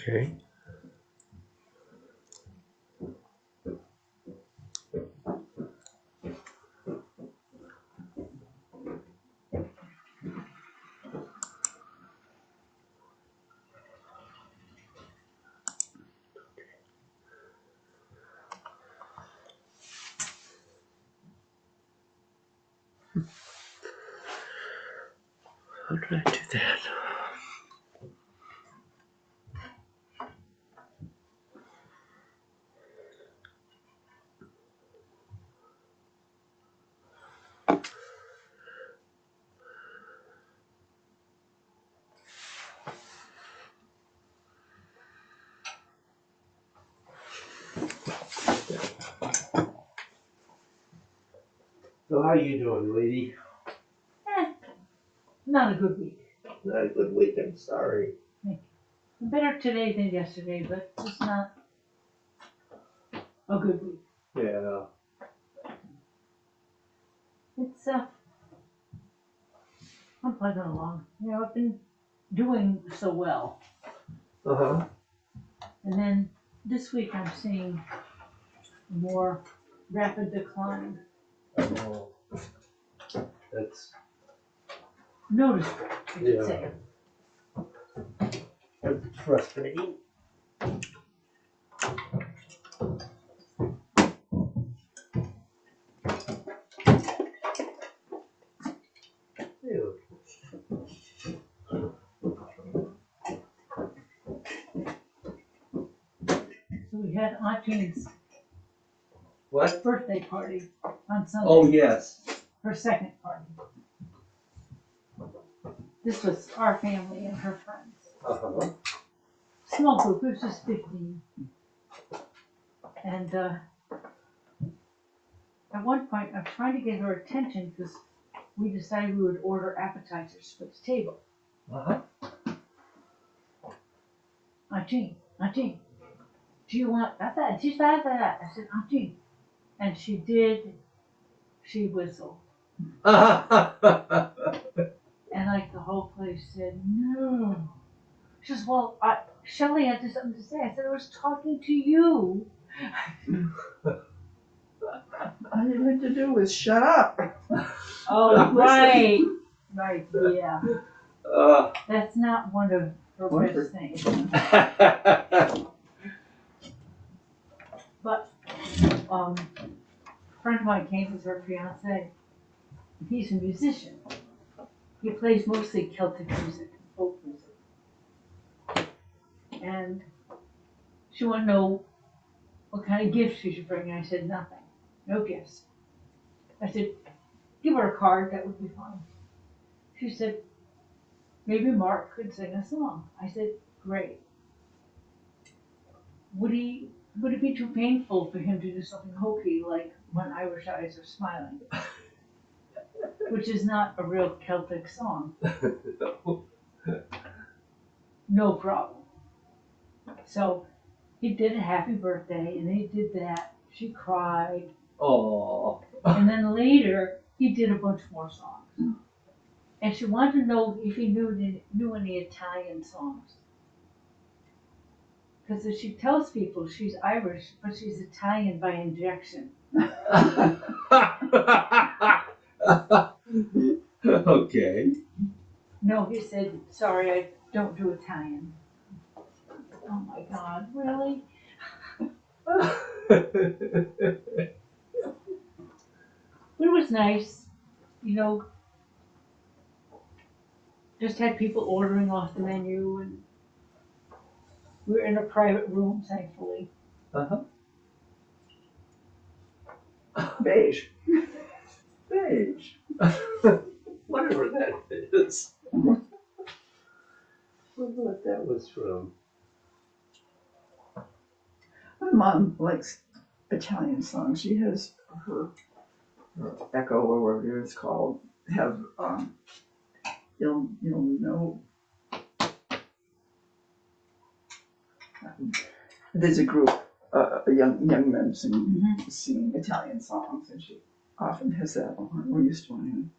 Okay. How did I do that? So how you doing, lady? Not a good week. Not a good week, I'm sorry. Better today than yesterday, but just not a good week. Yeah. It's I'm plugging along. I've been doing so well, Uh-huh. and then this week I'm seeing a more rapid decline. Oh. That's Noticeable, I should say. that's frustrating. Ew. So we had Aunt Jane's What? birthday party on Sunday. Oh, yes. Her second party. This was our family and her friends. Uh-huh. Small group, it was just 15. And at one point, I was trying to get her attention because we decided we would order appetizers for the table. Uh-huh. Aunt Jean, do you want that? She's that. I said, Aunt Jean. And she did, she whistled. And like the whole place said, no. She says, well, Shelley had something to say. I said, I was talking to you. All you had to do was shut up. Oh, right. Right, yeah. uh. That's not one of her best things. But a friend of mine came with her fiance. He's a musician. He plays mostly Celtic music, folk music. And she wanted to know what kind of gifts she should bring. I said, nothing. No gifts. I said, give her a card, that would be fine. She said, maybe Mark could sing a song. I said, great. Would it be too painful for him to do something hokey like When Irish Eyes Are Smiling? Which is not a real Celtic song. No problem. So he did a happy birthday, and he did that. She cried. Oh. And then later, he did a bunch more songs. And she wanted to know if he knew any Italian songs. Because if she tells people she's Irish, but she's Italian by injection. Okay. No, he said, sorry, I don't do Italian. Oh my God, really? But it was nice, just had people ordering off the menu, and we were in a private room, thankfully. Uh-huh. Beige. Beige. Whatever that is. Wonder what that was from. My mom likes Italian songs. She has her Echo, or whatever it's called, have you'll know. There's a group, young men singing Italian songs, and she often has that on, or used to on.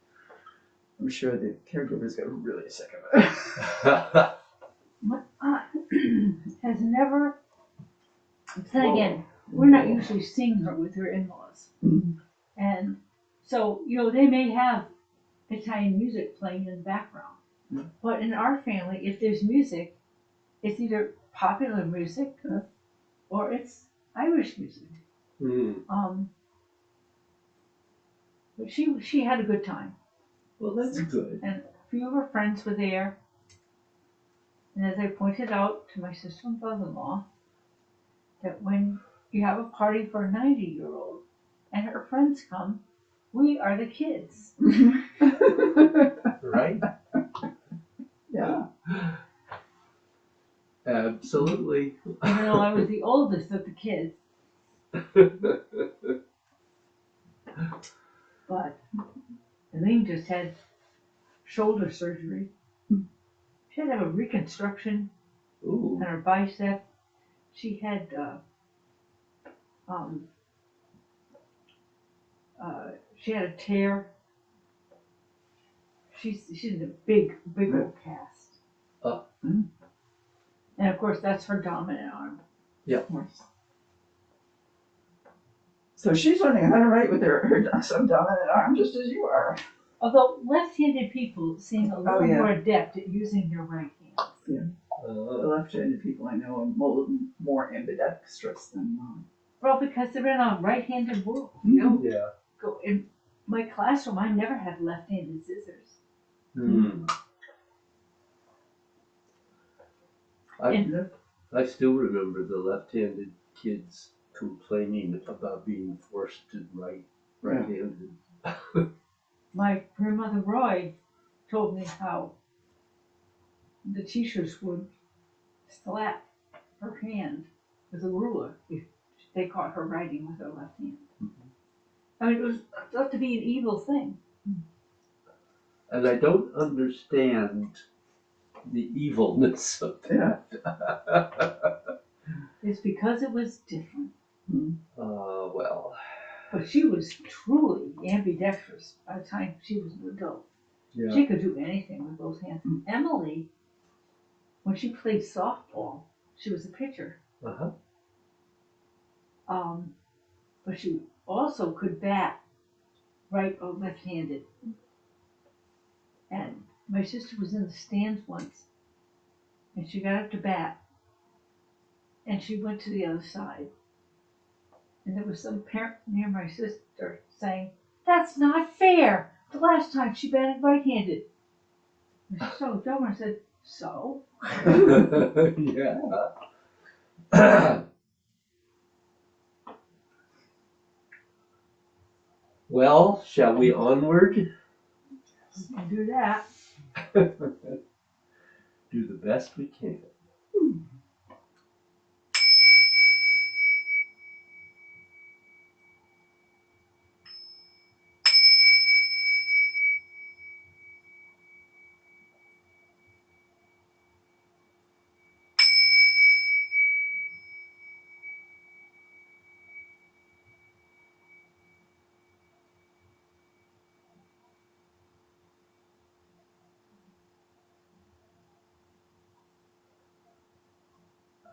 I'm sure the caregivers get really sick of it. has never, then Whoa. again, we're not usually seeing her with her in-laws. Mhm. And so, they may have Italian music playing in the background. Mm. But in our family, if there's music, it's either popular music or it's Irish music. Hmm. But she had a good time. Well, that's good. And a few of her friends were there. And as I pointed out to my sister and brother-in-law, that when you have a party for a 90-year-old and her friends come, we are the kids. Right? Yeah. Absolutely. Even though I was the oldest of the kids. But Eileen just had shoulder surgery. She had to have a reconstruction Ooh. on her bicep. She had she had a tear. She's in a big old cast. And of course that's her dominant arm. Of course. So she's learning how to write with her some dominant arm, just as you are. Although left-handed people seem a little yeah. more adept at using their right hand. The left-handed people I know are more ambidextrous than mine. Well, because they're in a right-handed world. Yeah. Go in my classroom. I never had left-handed scissors. Hmm. I still remember the left-handed kids complaining about being forced to write right-handed. My grandmother Roy told me how the teachers would slap her hand with a ruler if they caught her writing with her left hand. I mean, it was thought to be an evil thing. And I don't understand the evilness of that. It's because it was different. Well. But she was truly ambidextrous by the time she was an adult. Yeah. She could do anything with those hands. Emily, when she played softball, she was a pitcher. Uh-huh. But she also could bat right or left-handed. And my sister was in the stands once, and she got up to bat, and she went to the other side. And there was some parent near my sister saying, "That's not fair. The last time she batted right-handed." And she looked over and said, "So?" Yeah. Well, shall we onward? You can do that. Do the best we can.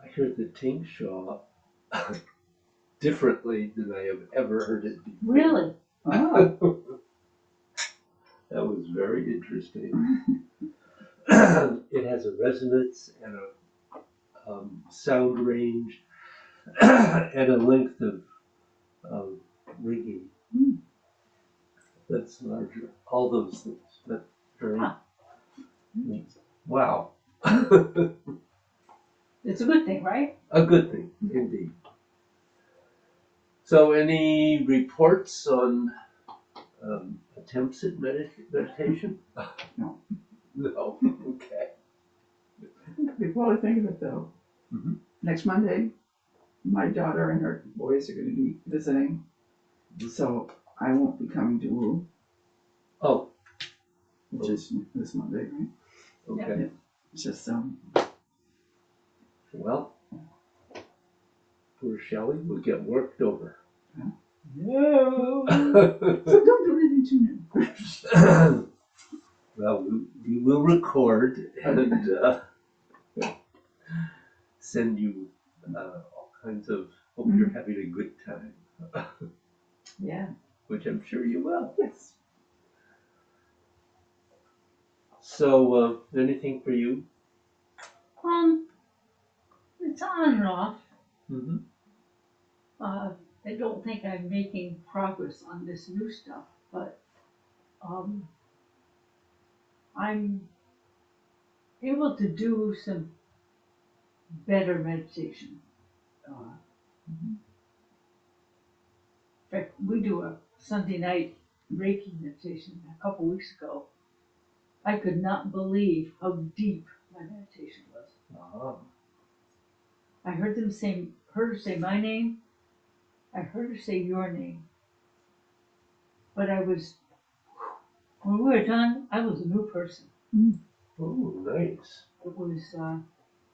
I heard the Tink Shaw differently than I have ever heard it before. Really? Oh. That was very interesting. It has a resonance and a sound range and a length of ringing that's larger. All those things. That's very wow. It's a good thing, right? A good thing, indeed. So, any reports on attempts at meditation? No. No. Okay. Before I think of it though, next Monday, my daughter and her boys are going to be visiting, so I won't be coming to Woo. Oh. Which is this Monday, right? Okay. Yeah. It's just Well, poor Shelley will get worked over. No. So don't do anything too new. Well, we will record and send you all kinds of, hope you're having a good time, Yeah. which I'm sure you will. Yes. So, anything for you? It's on and off. Mm-hmm. I don't think I'm making progress on this new stuff, but I'm able to do some better meditation. In fact, we do a Sunday night Reiki meditation a couple weeks ago. I could not believe how deep my meditation was. Ah. I heard her say my name. I heard her say your name. But when we were done, I was a new person. Oh, nice.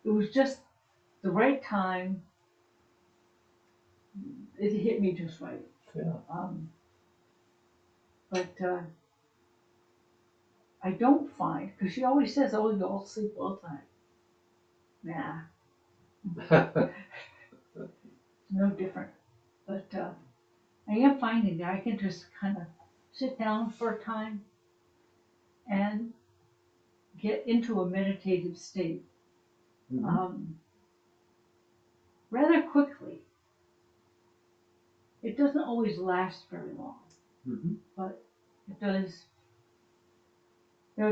It was just the right time. It hit me just right. Yeah. But I don't find, because she always says, "Oh, you all sleep all the time." Nah, it's no different. But I am finding that I can just kind of sit down for a time and get into a meditative state rather quickly. It doesn't always last very long, but it does.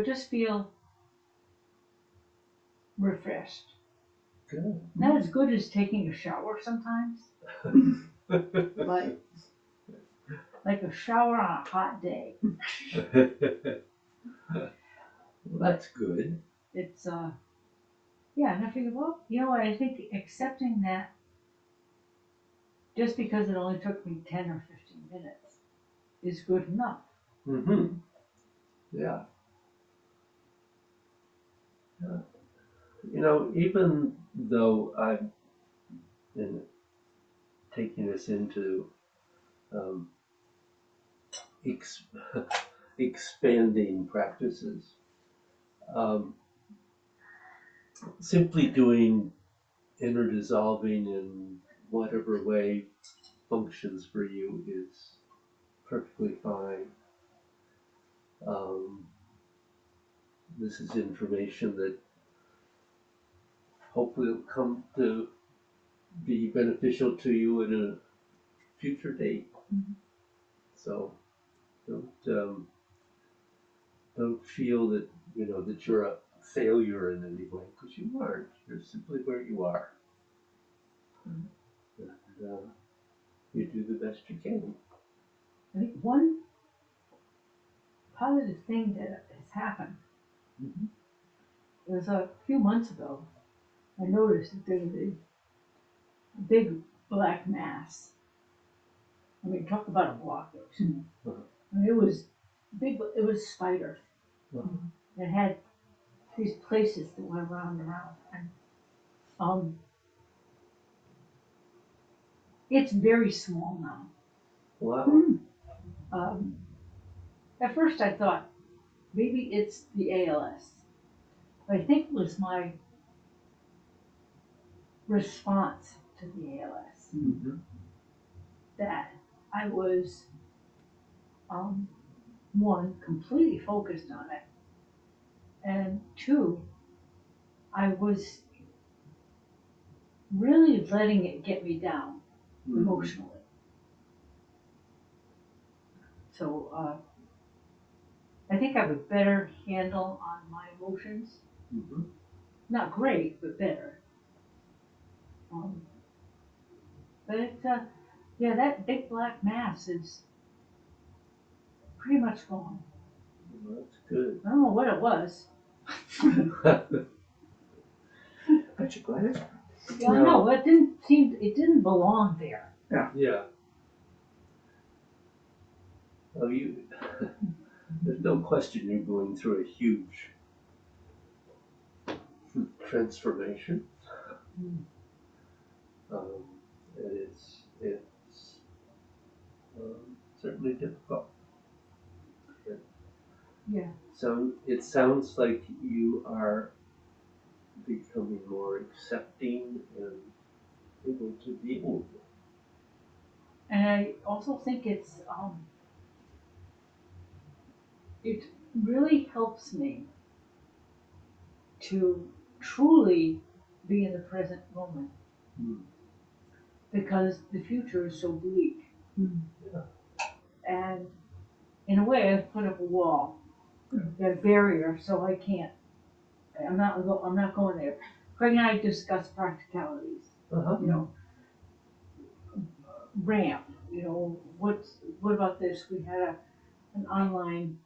Just feel refreshed. Good. Not as good as taking a shower sometimes, but like a shower on a hot day. Well, that's good. It's yeah, and I figure, well, I think accepting that just because it only took me 10 or 15 minutes is good enough. Mm-hmm. Yeah. Even though I'm taking us into um, ex- expanding practices, um, simply doing inner dissolving in whatever way functions for you is perfectly fine. Um, this is information that hopefully will come to be beneficial to you in a future date. So don't feel that that you're a failure in any way, because you aren't. You're simply where you are, and you do the best you can. I think one positive thing that has happened was a few months ago. I noticed that there was a big black mass. I mean, talk about a blockage. I mean, it was big. It was a spider. It had these places that went around and around, and it's very small now. Wow. Um, at first, I thought maybe it's the ALS. But I think it was my response to the ALS that I was one, completely focused on it, and two, I was really letting it get me down emotionally. So I think I have a better handle on my emotions. Not great, but better. But it's yeah, that big black mass is pretty much gone. Well, that's good. I don't know what it was. But you're glad it's Yeah, I know. It didn't belong there. Yeah. Well, there's no question you're going through a huge transformation. Um, and it's certainly difficult. Yeah. So it sounds like you are becoming more accepting and able to deal with it. And I also think it really helps me to truly be in the present moment Hmm. because the future is so bleak. Yeah. And in a way, I've put up a wall, a barrier, so I can't. I'm not going there. Craig and I discuss practicalities. Uh-huh. You know, ramp. You know, what about this? We had an online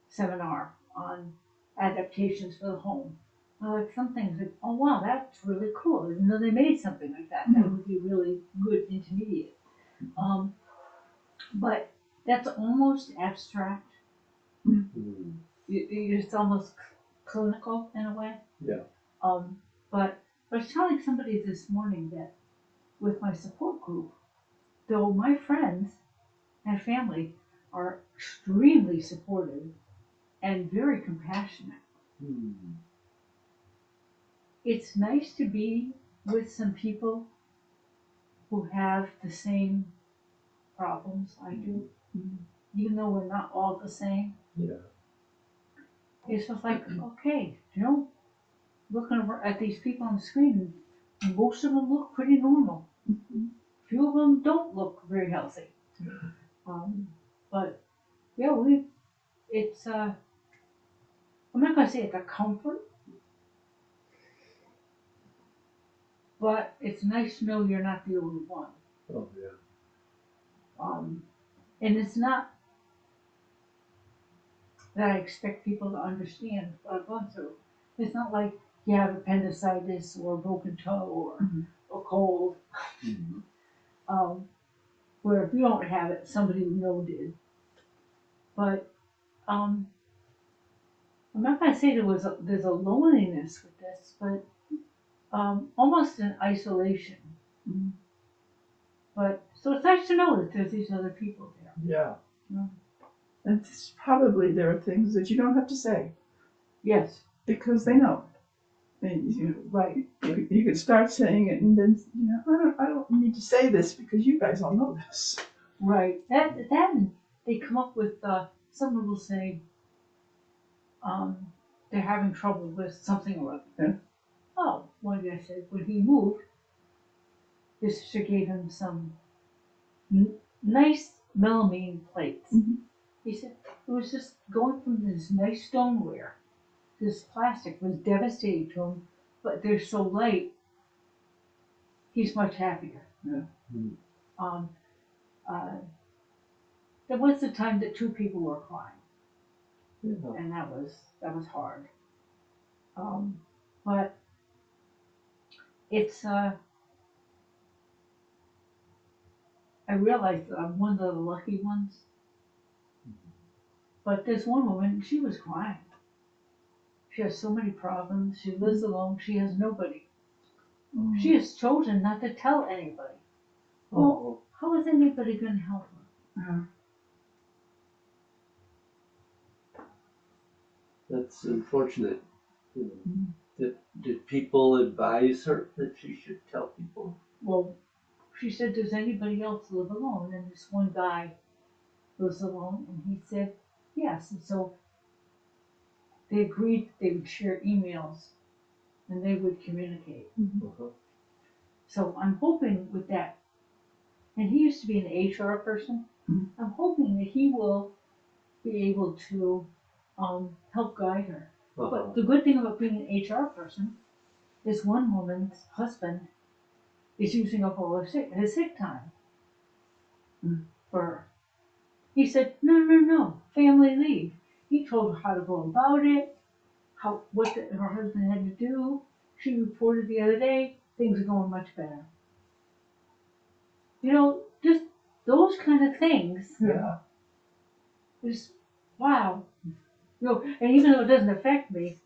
seminar on adaptations for the home. Like some things, like, oh wow, that's really cool. I didn't know they made something like that. That would be really good intermediate. Um, but that's almost abstract. Hmm. It's almost clinical in a way. Yeah. But I was telling somebody this morning that with my support group, though my friends and family are extremely supportive and very compassionate, Hmm. it's nice to be with some people who have the same problems I do, even though we're not all the same. Yeah. It's just like, okay, you know, looking at these people on the screen, most of them look pretty normal. Few of them don't look very healthy. But yeah, it's I'm not gonna say it's a comfort, but it's nice to know you're not the only one. Oh, yeah. Um, and it's not that I expect people to understand what I've gone through. It's not like you have appendicitis or a broken toe or a cold, Hmm. where if you don't have it, somebody you know did. But um, I'm not gonna say there's a loneliness with this, but almost an isolation. But so it's nice to know that there's these other people there. Yeah. And probably there are things that you don't have to say Yes, because they know. And right. you could start saying it, and then I don't need to say this because you guys all know this. Right. Then they come up with someone will say they're having trouble with something or other. Yeah. Oh, one guy said when he moved, his sister gave him some nice melamine plates. He said it was just going from this nice stoneware. This plastic was devastating to him, but they're so light. He's much happier. Yeah. Um, uh, there was the time that two people were crying, Yeah. and that was hard. But it's I realized that I'm one of the lucky ones. But there's one woman, she was crying. She has so many problems. She lives alone. She has nobody. She has chosen not to tell anybody. Well, how is anybody going to help her? That's unfortunate. Did people advise her that she should tell people? Well, she said, does anybody else live alone? And this one guy lives alone, and he said, yes. And so they agreed they would share emails and they would communicate. Uh-huh. So I'm hoping with that, and he used to be an HR person, I'm hoping that he will be able to help guide her. Uh-huh. But the good thing about being an HR person is one woman's husband is using up all his sick time for her. He said, no, family leave. He told her how to go about it, her husband had to do. She reported the other day, things are going much better. Just those kind of things. Yeah. Just wow. And even though it doesn't affect me,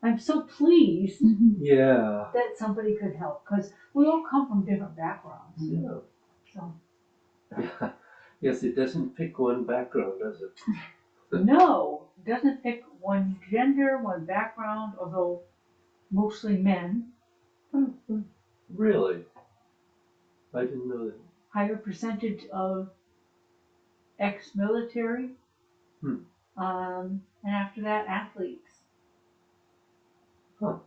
I'm so pleased Yeah. that somebody could help because we all come from different backgrounds. Yeah. So Yeah. Yes, it doesn't pick one background, does it? no, it doesn't pick one gender, one background, although mostly men, Really? I didn't know that. higher percentage of ex-military, Hmm. and after that, athletes. Huh.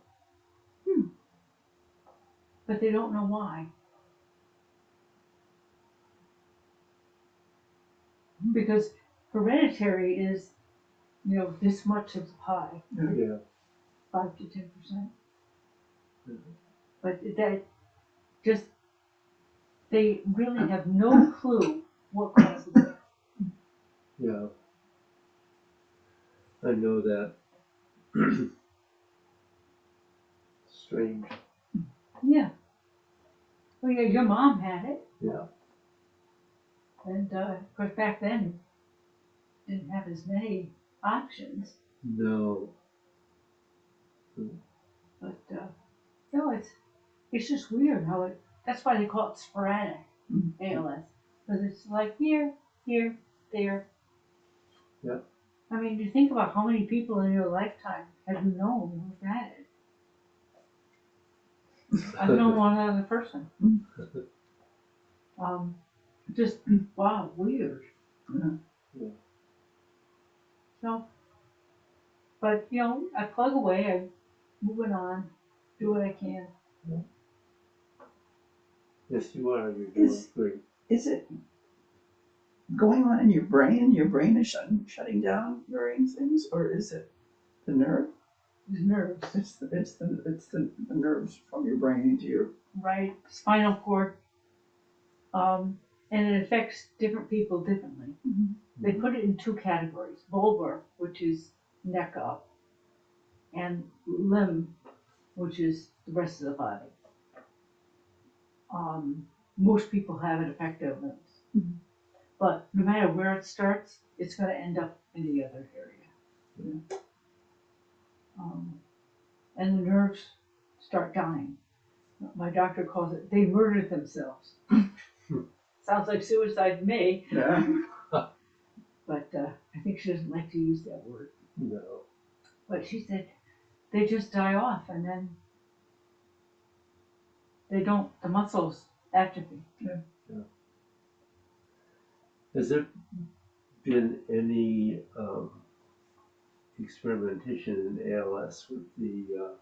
But they don't know why. Because hereditary is, this much of the pie, Yeah. 5 to 10%. Mhm. But that just, they really have no clue what causes it. Yeah. I know that. Strange. Yeah. Well, yeah, your mom had it, Yeah. and of course back then didn't have as many options. No. But no, it's just weird how it. That's why they call it sporadic ALS, because it's like here, there. Yep. I mean, you think about how many people in your lifetime have you known who've had it. I've known one other person. Just wow, weird. Yeah. So, but I plug away. I'm moving on, do what I can. Yes, you are. You're doing Is great. is it going on in your brain? Your brain is shutting down during things, or is it the nerve? These nerves, It's the nerves from your brain into your. right? Spinal cord. And it affects different people differently. They put it in two categories: vulvar, which is neck up, and limb, which is the rest of the body. Most people have it affect their limbs, but no matter where it starts, it's going to end up in the other area. And the nerves start dying. My doctor calls it, they murdered themselves. Sounds like suicide to me, Yeah. but I think she doesn't like to use that word. No. But she said they just die off, and then the muscles atrophy. Has there been any experimentation in ALS with the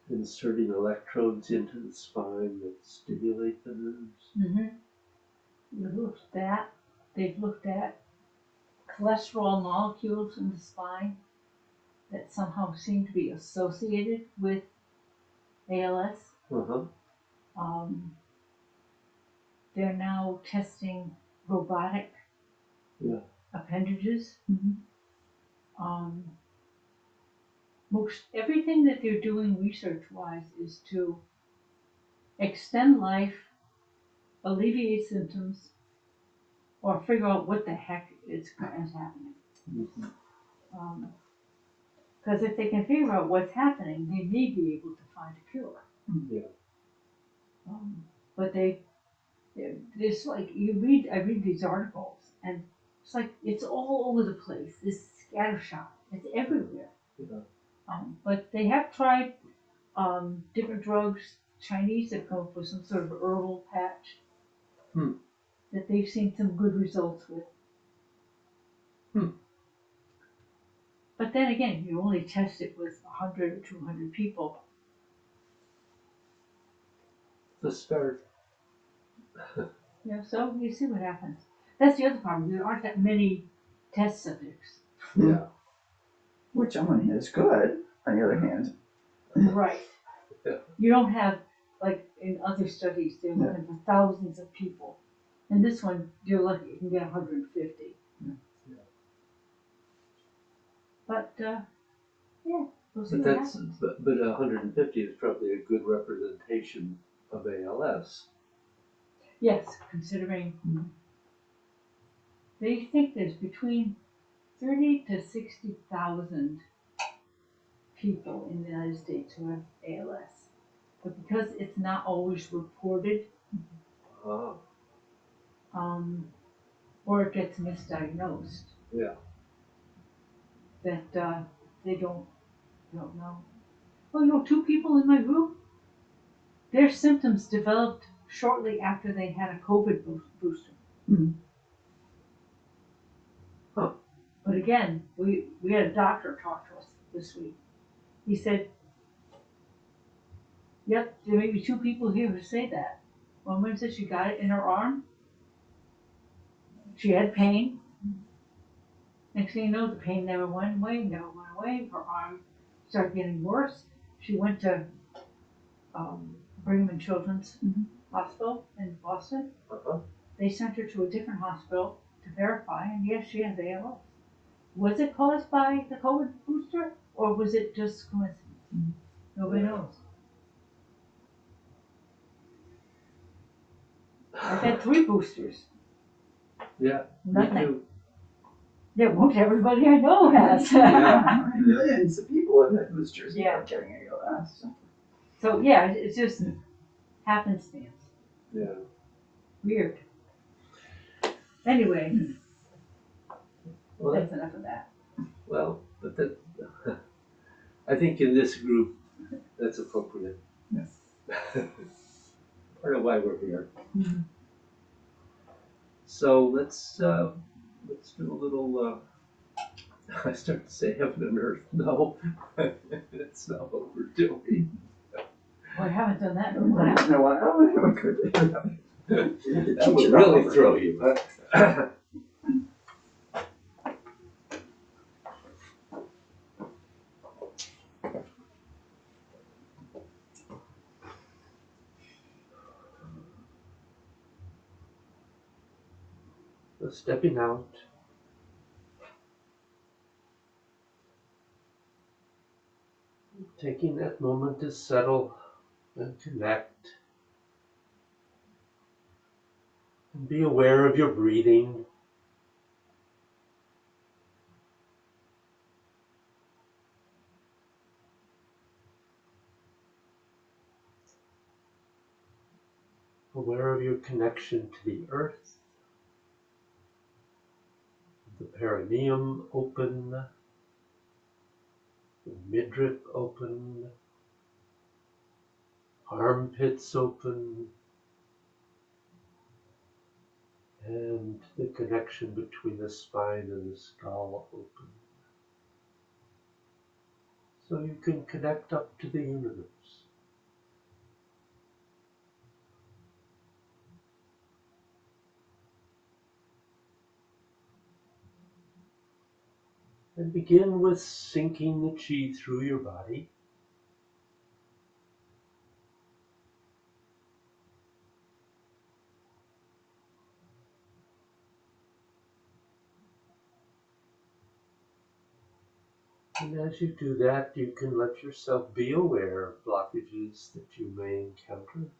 inserting electrodes into the spine that stimulate the nerves? Mm-hmm. They've looked at cholesterol molecules in the spine that somehow seem to be associated with ALS. Uh-huh. Um, they're now testing robotic appendages. Um, most everything that they're doing research-wise is to extend life, alleviate symptoms, or figure out what the heck is happening. Mm-hmm. Because if they can figure out what's happening, they may be able to find a cure. Yeah. But it's like I read these articles, and it's like it's all over the place. This scattershot, it's everywhere. Yeah. But they have tried different drugs. Chinese have come up with some sort of herbal patch that they've seen some good results with. But then again, you only test it with 100 or 200 people. The start. So you see what happens. That's the other problem. There aren't that many test subjects. Yeah. Which on one hand is good. On the other hand, Right. Yeah. You don't have, like in other studies, they're looking for thousands of people. And this one, you're lucky, you can get 150. Yeah. But, we'll see But what that's happens. but 150 is probably a good representation of ALS. Yes, considering they think there's between 30 to 60,000 people in the United States who have ALS. But because it's not always reported, Ah. or it gets misdiagnosed, Yeah. that they don't know. Well, 2 people in my group, their symptoms developed shortly after they had a COVID booster. Mhm. Huh. But again, we had a doctor talk to us this week. He said, "Yep, there may be 2 people here who say that." One woman said she got it in her arm. She had pain. Next thing you know, the pain never went away. Her arm started getting worse. She went to Brigham and Children's Hospital in Boston. Uh-huh. They sent her to a different hospital to verify, and yes, she has ALS. Was it caused by the COVID booster, or was it just coincidence? Nobody knows. I've had 3 boosters. Yeah, Nothing. me too. Yeah, most everybody I know has. Yeah, millions of people have had boosters Yeah. without getting ALS. So yeah, it's just happenstance. Yeah. Weird. Anyway, Well, that's enough of that. well, but that, I think in this group, that's appropriate. Yes. Part of why we're here. Mhm. So let's do a little. I start to say heaven and earth. No, that's not what we're doing. Well, I haven't done that in a Once while. in a while, we could. That would really throw you, huh? So stepping out, taking that moment to settle and connect, and be aware of your breathing. Aware of your connection to the earth, the perineum open, the midriff open, armpits open, and the connection between the spine and the skull open. So you can connect up to the universe. And begin with sinking the chi through your body. And as you do that, you can let yourself be aware of blockages that you may encounter,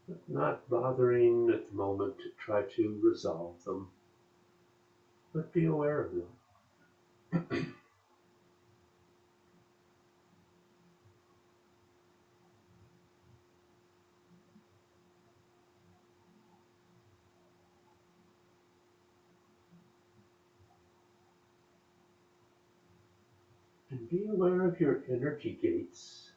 but not bothering at the moment to try to resolve them, but be aware of them. And be aware of your energy gates.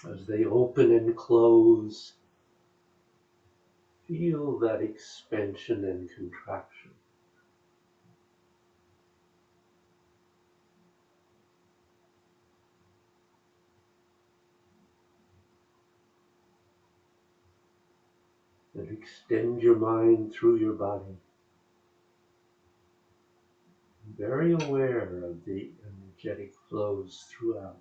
As they open and close, feel that expansion and contraction. And extend your mind through your body. Very aware of the energetic flows throughout.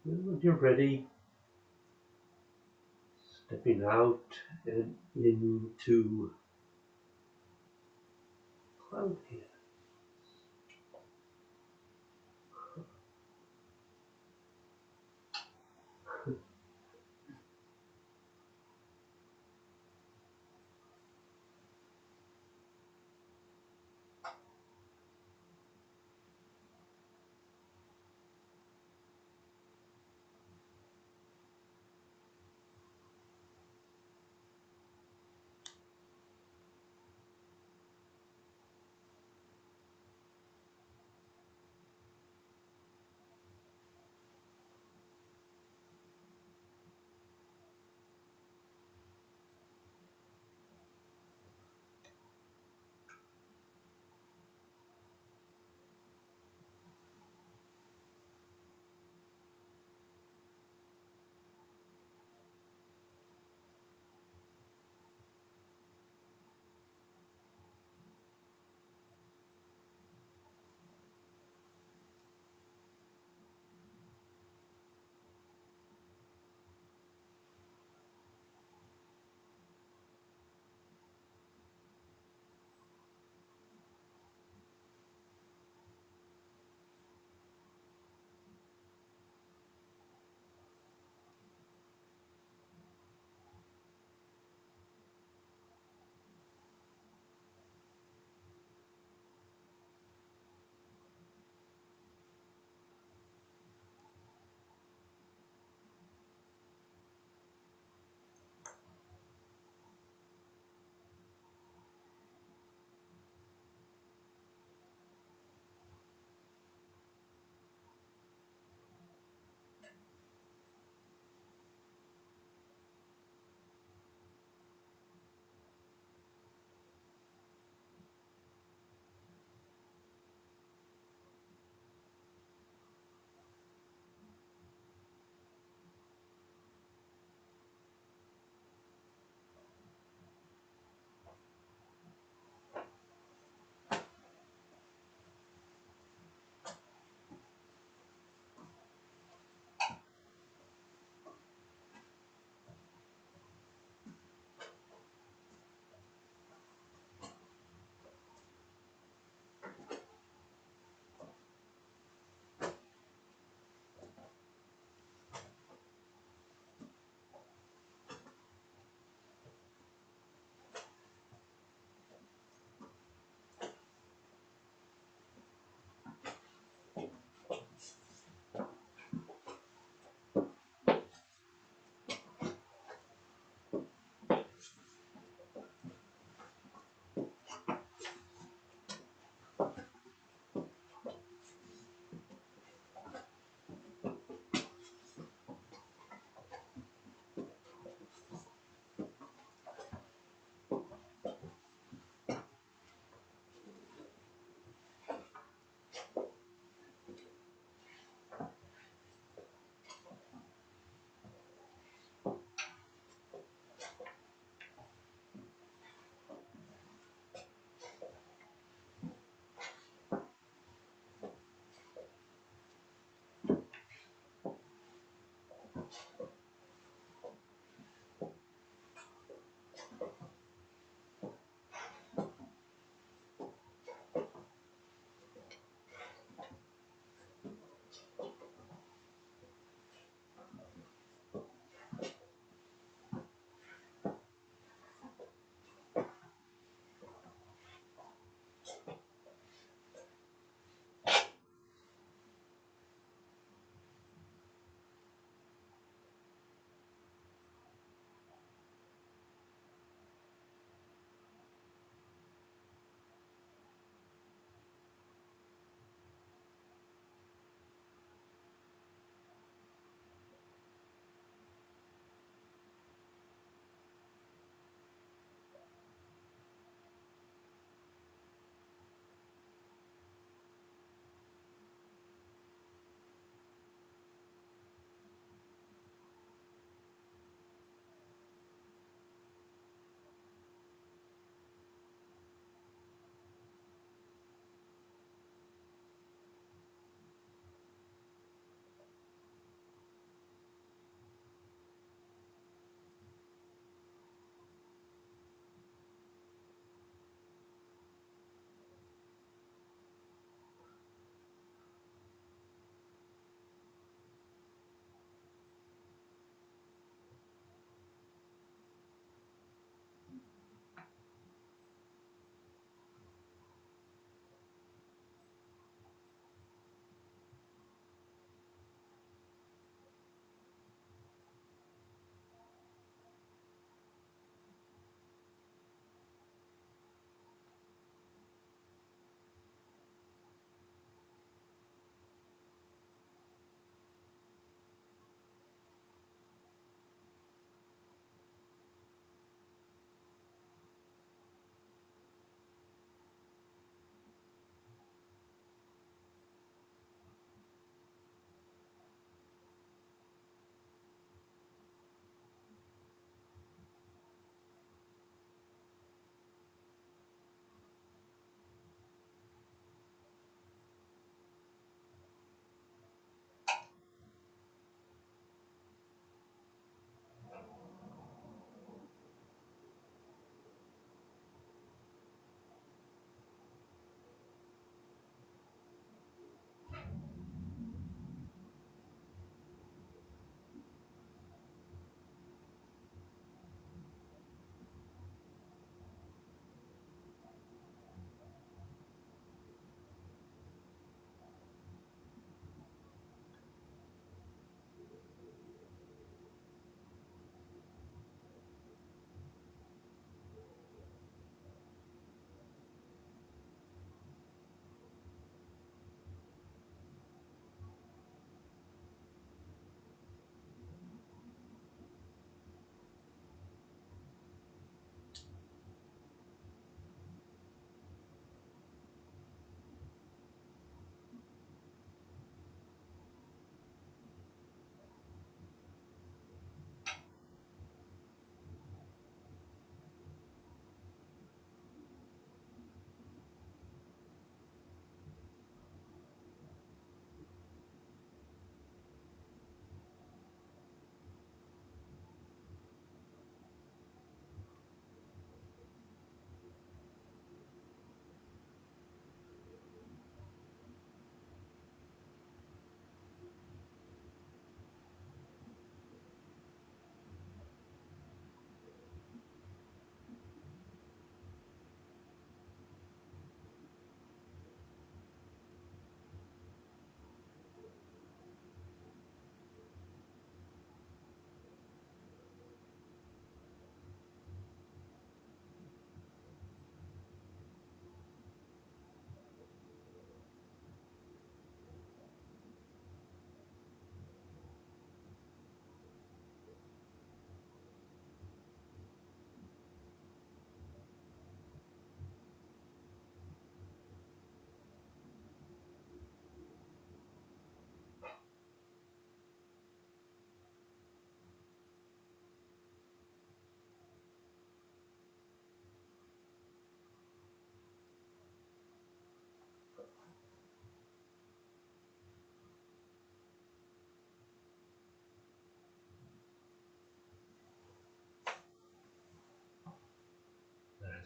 And when you're ready, stepping out and into cloud hand.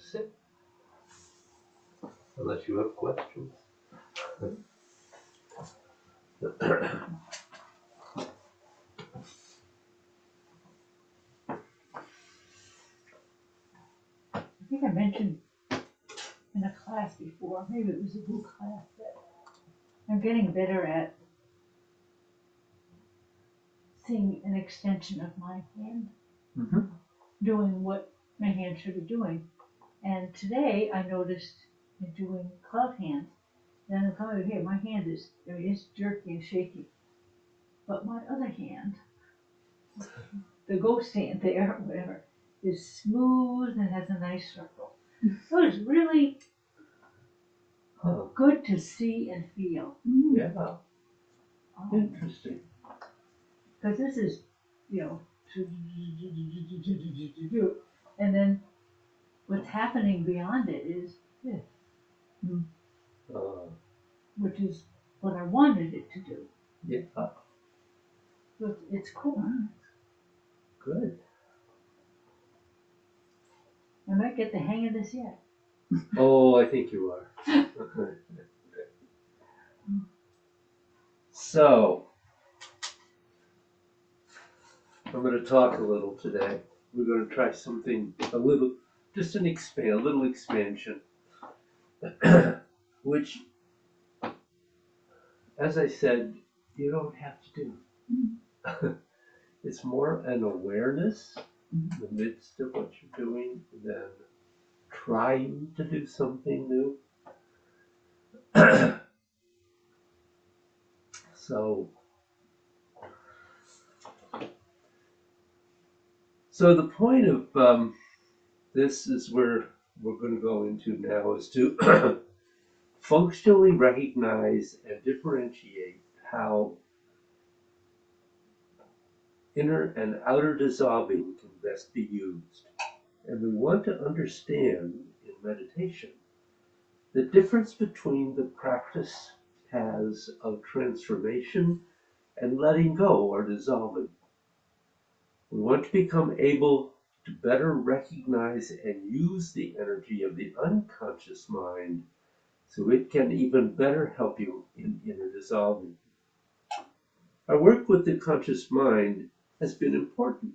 sit. Unless you have questions. I think I mentioned in a class before, maybe it was a book class, that I'm getting better at seeing an extension of my hand, Mhm. doing what my hand should be doing. And today I noticed in doing club hands, then I'm coming here, my hand is, I mean, it's jerky and shaky. But my other hand, the ghost hand there, whatever, is smooth and has a nice circle. So it's really Huh. good to see and feel. Yeah. Interesting. Because this is, and then what's happening beyond it is this, Uh, which is what I wanted it to do. yeah. So it's cool. Good. I might get the hang of this yet. Oh, I think you are. So, I'm going to talk a little today. We're going to try something a little, just a little expansion, which, as I said, you don't have to do. It's more an awareness in the midst of what you're doing than trying to do something new. So the point of this is where we're going to go into now is to functionally recognize and differentiate how inner and outer dissolving can best be used. And we want to understand in meditation the difference between the practice paths of transformation and letting go or dissolving. We want to become able to better recognize and use the energy of the unconscious mind so it can even better help you in inner dissolving. Our work with the conscious mind has been important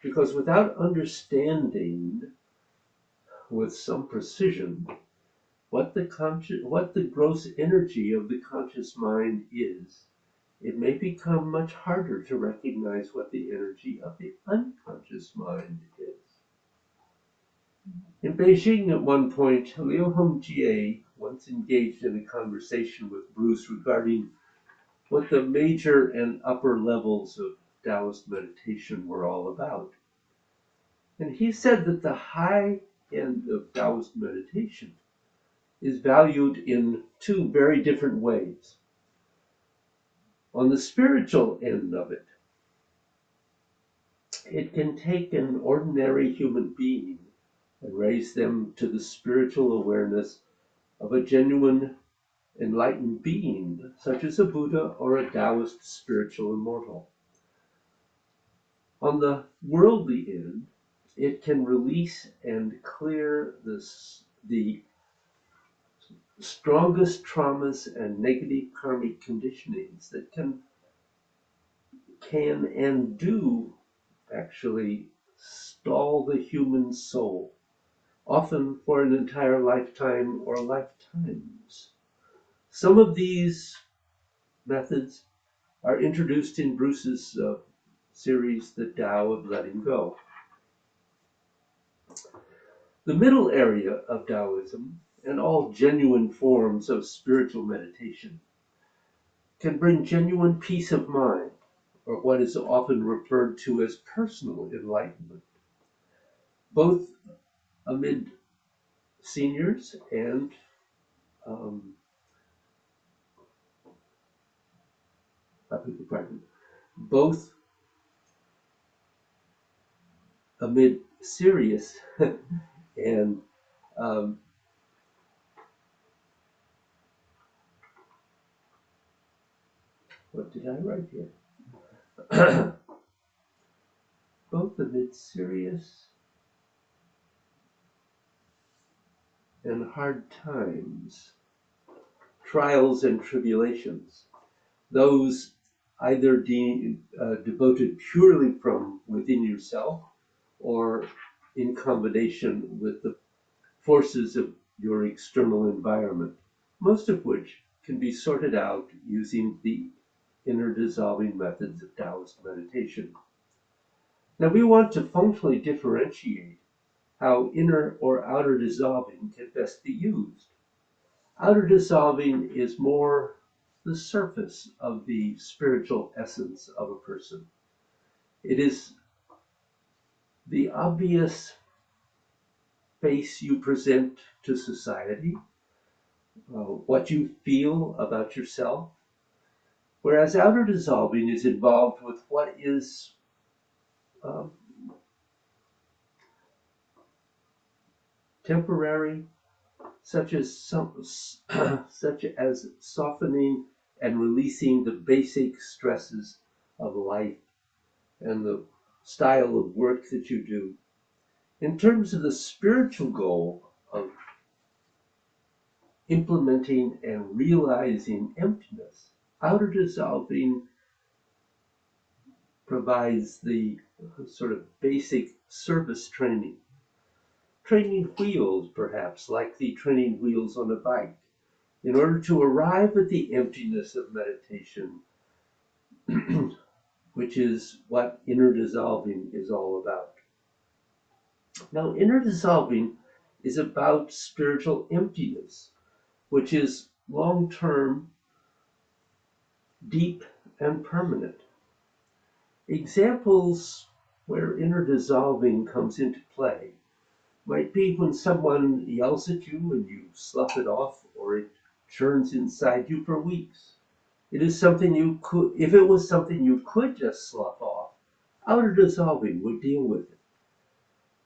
because without understanding with some precision what the gross energy of the conscious mind is, it may become much harder to recognize what the energy of the unconscious mind is. In Beijing at one point, Liu Hongjie once engaged in a conversation with Bruce regarding what the major and upper levels of Taoist meditation were all about. And he said that the high end of Taoist meditation is valued in two very different ways. On the spiritual end of it, it can take an ordinary human being and raise them to the spiritual awareness of a genuine enlightened being, such as a Buddha or a Taoist spiritual immortal. On the worldly end, it can release and clear the strongest traumas and negative karmic conditionings that can and do actually stall the human soul, often for an entire lifetime or lifetimes. Some of these methods are introduced in Bruce's series, The Tao of Letting Go. The middle area of Taoism and all genuine forms of spiritual meditation can bring genuine peace of mind, or what is often referred to as personal enlightenment, both amid seniors and I beg your pardon, both amid serious and what did I write here? Both amid serious and hard times, trials and tribulations, those either devoted purely from within yourself or in combination with the forces of your external environment, most of which can be sorted out using the inner dissolving methods of Taoist meditation. Now, we want to functionally differentiate how inner or outer dissolving can best be used. Outer dissolving is more the surface of the spiritual essence of a person. It is the obvious face you present to society, what you feel about yourself, whereas outer dissolving is involved with what is um, temporary, such as such as softening and releasing the basic stresses of life and the style of work that you do. In terms of the spiritual goal of implementing and realizing emptiness, outer dissolving provides the sort of basic service training. Training wheels, perhaps, like the training wheels on a bike, in order to arrive at the emptiness of meditation, which is what inner dissolving is all about. Now, inner dissolving is about spiritual emptiness, which is long-term, deep, and permanent. Examples where inner dissolving comes into play might be when someone yells at you and you slough it off, or it churns inside you for weeks. It is something you could, if it was something you could just slough off, outer dissolving would deal with it.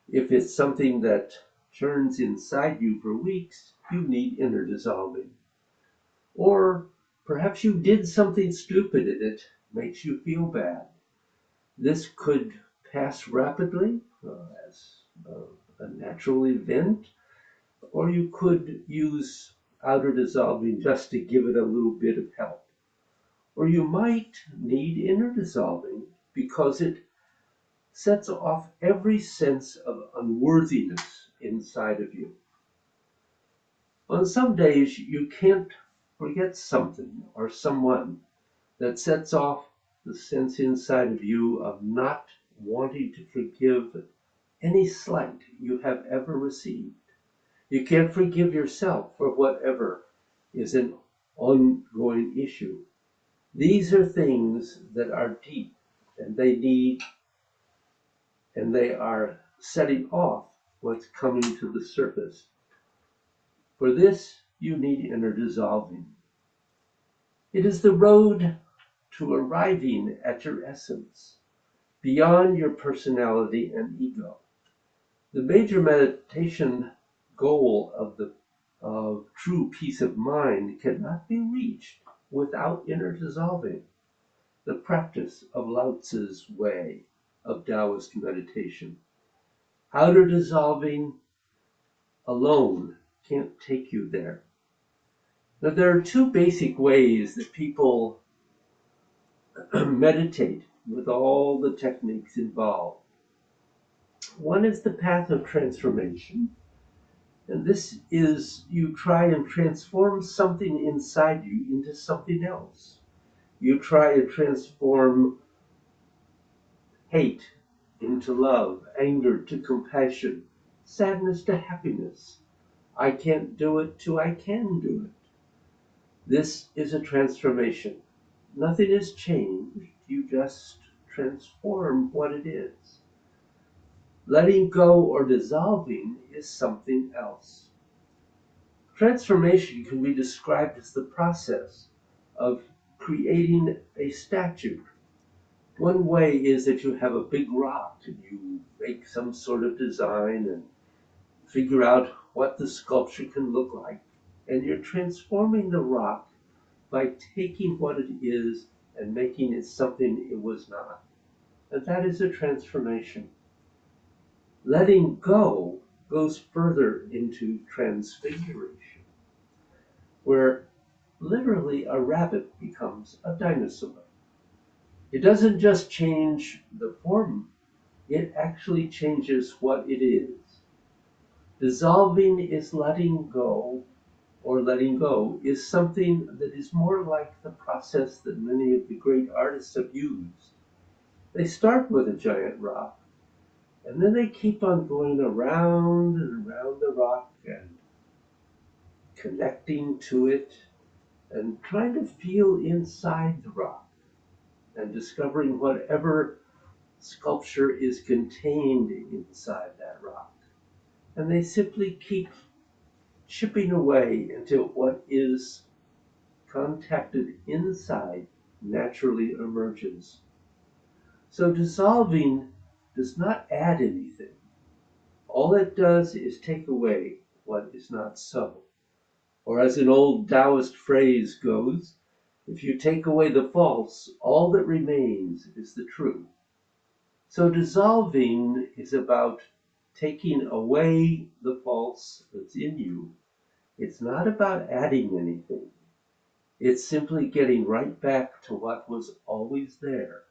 If it's something that churns inside you for weeks, you need inner dissolving. Or perhaps you did something stupid and it makes you feel bad. This could pass rapidly as a natural event, or you could use outer dissolving just to give it a little bit of help. Or you might need inner dissolving because it sets off every sense of unworthiness inside of you. On some days, you can't forget something or someone that sets off the sense inside of you of not wanting to forgive any slight you have ever received. You can't forgive yourself for whatever is an ongoing issue. These are things that are deep, and they are setting off what's coming to the surface. For this, you need inner dissolving. It is the road to arriving at your essence, beyond your personality and ego. The major meditation goal of true peace of mind cannot be reached without inner dissolving, the practice of Lao Tzu's way of Taoist meditation. Outer dissolving alone can't take you there. Now, there are two basic ways that people meditate with all the techniques involved. One is the path of transformation, and this is you try and transform something inside you into something else. You try to transform hate into love, anger to compassion, sadness to happiness. I can't do it to I can do it. This is a transformation. Nothing is changed, you just transform what it is. Letting go or dissolving is something else. Transformation can be described as the process of creating a statue. One way is that you have a big rock and you make some sort of design and figure out what the sculpture can look like. And you're transforming the rock by taking what it is and making it something it was not. And that is a transformation. Letting go goes further into transfiguration, where literally a rabbit becomes a dinosaur. It doesn't just change the form, it actually changes what it is. Dissolving is letting go, or letting go is something that is more like the process that many of the great artists have used. They start with a giant rock, and then they keep on going around and around the rock and connecting to it and trying to feel inside the rock and discovering whatever sculpture is contained inside that rock. And they simply keep chipping away until what is contacted inside naturally emerges. So dissolving does not add anything. All it does is take away what is not so. Or as an old Taoist phrase goes, if you take away the false, all that remains is the true. So dissolving is about taking away the false that's in you. It's not about adding anything. It's simply getting right back to what was always there.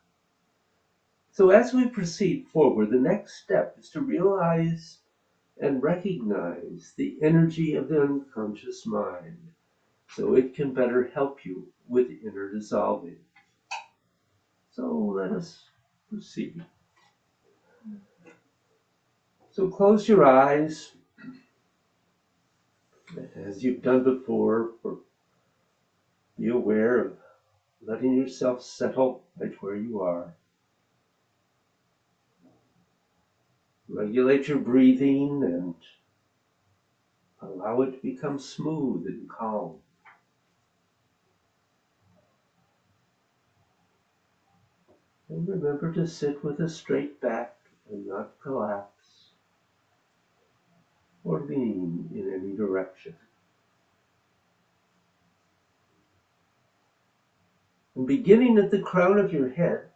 So as we proceed forward, the next step is to realize and recognize the energy of the unconscious mind so it can better help you with inner dissolving. So let us proceed. So close your eyes as you've done before. Be aware of letting yourself settle right where you are. Regulate your breathing and allow it to become smooth and calm. And remember to sit with a straight back and not collapse or lean in any direction. And beginning at the crown of your head,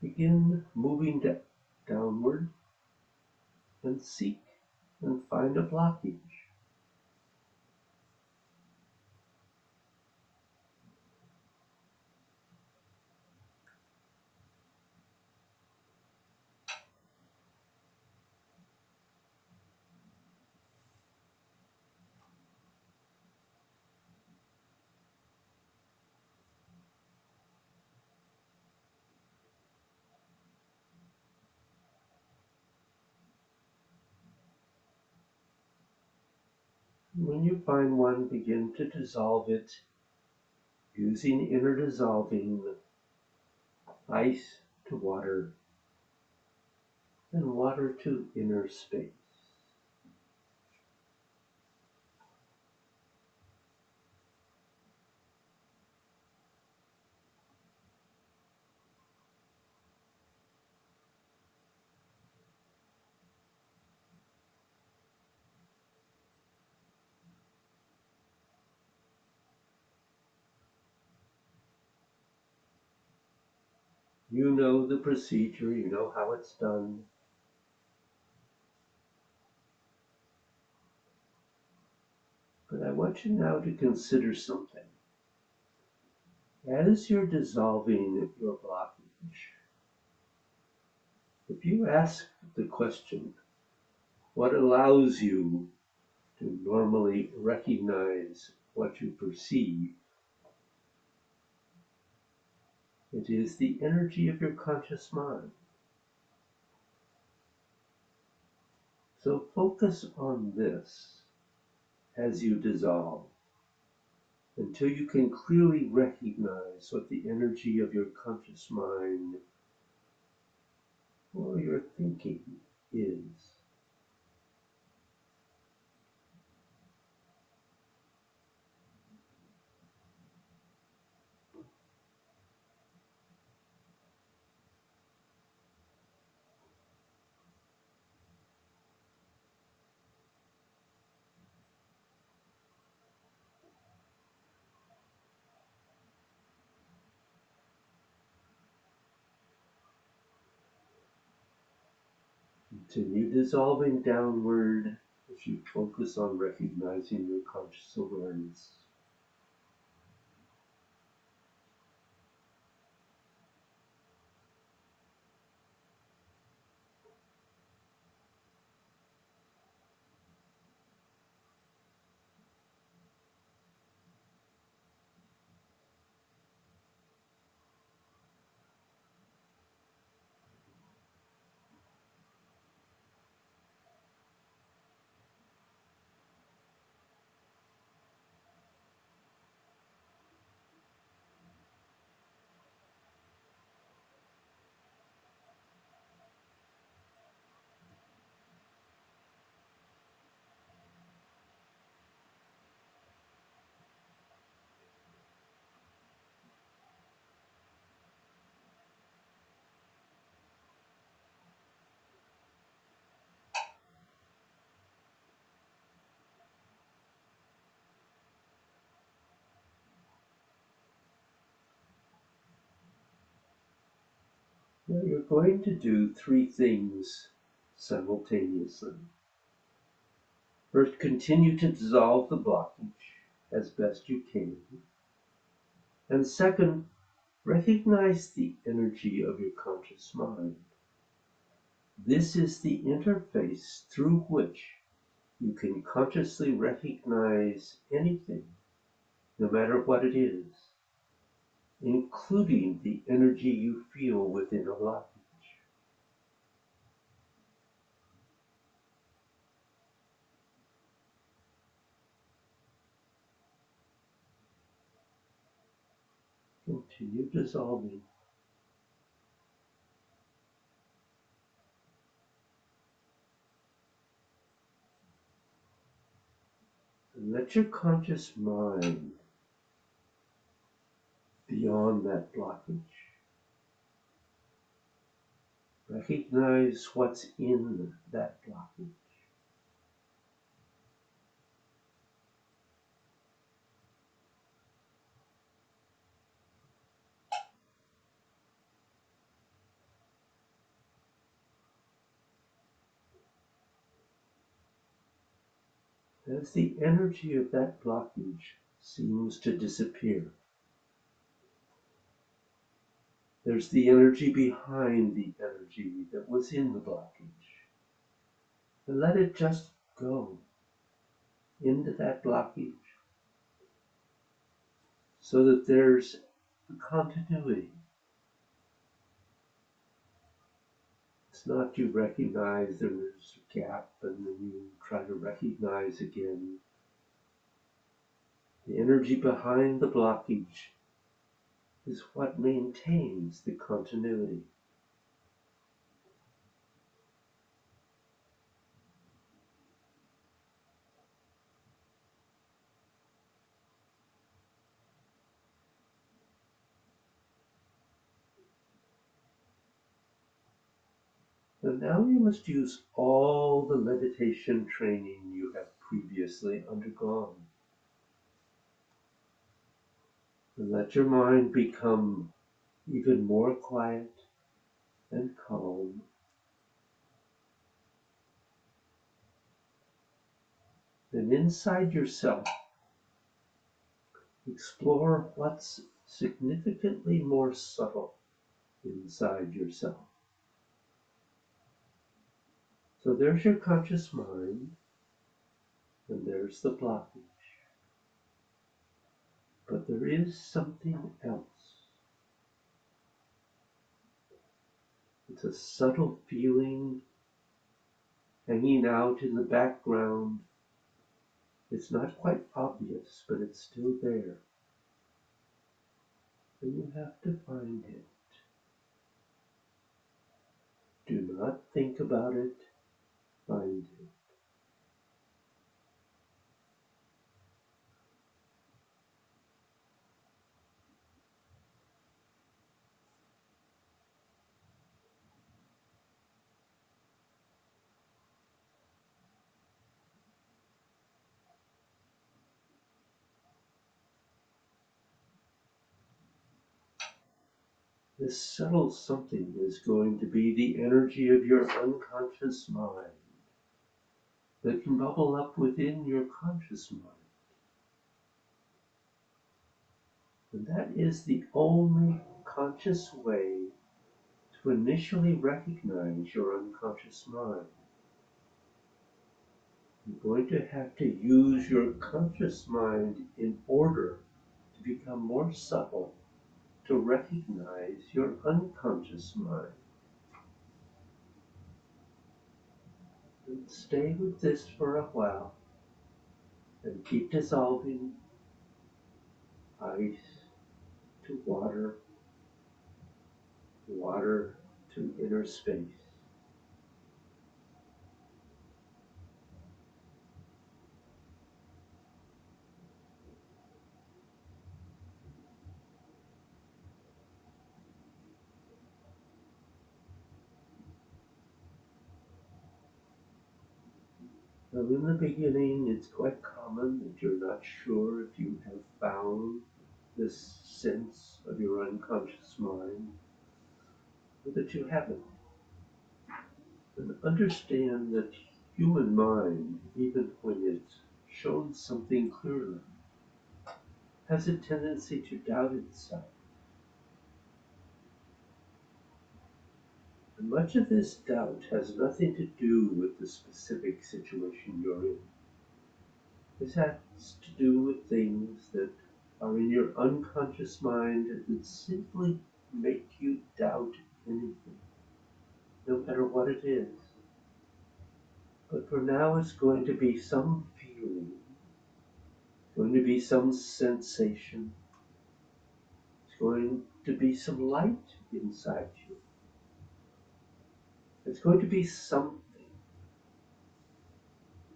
begin moving downward and seek and find a blockage. When you find one, begin to dissolve it using inner dissolving, ice to water, and water to inner space. You know the procedure, you know how it's done. But I want you now to consider something. As you're dissolving your blockage, if you ask the question, what allows you to normally recognize what you perceive, it is the energy of your conscious mind. So focus on this as you dissolve until you can clearly recognize what the energy of your conscious mind or your thinking is. Continue dissolving downward as you focus on recognizing your conscious awareness. Now you're going to do three things simultaneously. First, continue to dissolve the blockage as best you can. And second, recognize the energy of your conscious mind. This is the interface through which you can consciously recognize anything, no matter what it is, including the energy you feel within a blockage. Continue dissolving. And let your conscious mind beyond that blockage. Recognize what's in that blockage. As the energy of that blockage seems to disappear, there's the energy behind the energy that was in the blockage. And let it just go into that blockage so that there's a continuity. It's not you recognize there's a gap and then you try to recognize again. The energy behind the blockage is what maintains the continuity. And now you must use all the meditation training you have previously undergone. And let your mind become even more quiet and calm. And inside yourself, explore what's significantly more subtle inside yourself. So there's your conscious mind, and there's the blockage. But there is something else. It's a subtle feeling hanging out in the background. It's not quite obvious, but it's still there. And you have to find it. Do not think about it, find it. This subtle something is going to be the energy of your unconscious mind that can bubble up within your conscious mind. And that is the only conscious way to initially recognize your unconscious mind. You're going to have to use your conscious mind in order to become more subtle, to recognize your unconscious mind. And stay with this for a while and keep dissolving ice to water, water to inner space. Now, in the beginning, it's quite common that you're not sure if you have found this sense of your unconscious mind, or that you haven't. And understand that human mind, even when it's shown something clearly, has a tendency to doubt itself. And much of this doubt has nothing to do with the specific situation you're in. This has to do with things that are in your unconscious mind that simply make you doubt anything, no matter what it is. But for now, it's going to be some feeling, it's going to be some sensation, it's going to be some light inside you. It's going to be something.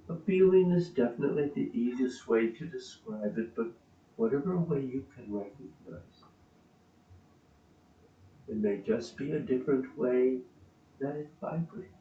A feeling is definitely the easiest way to describe it, but whatever way you can recognize it may just be a different way that it vibrates.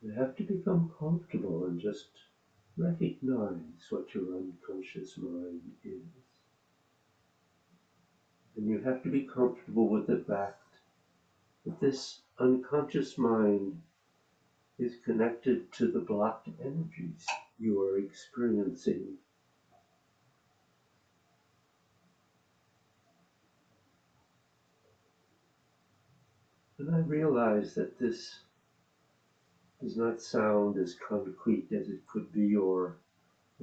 You have to become comfortable and just recognize what your unconscious mind is. And you have to be comfortable with the fact that this unconscious mind is connected to the blocked energies you are experiencing. And I realize that this does not sound as concrete as it could be or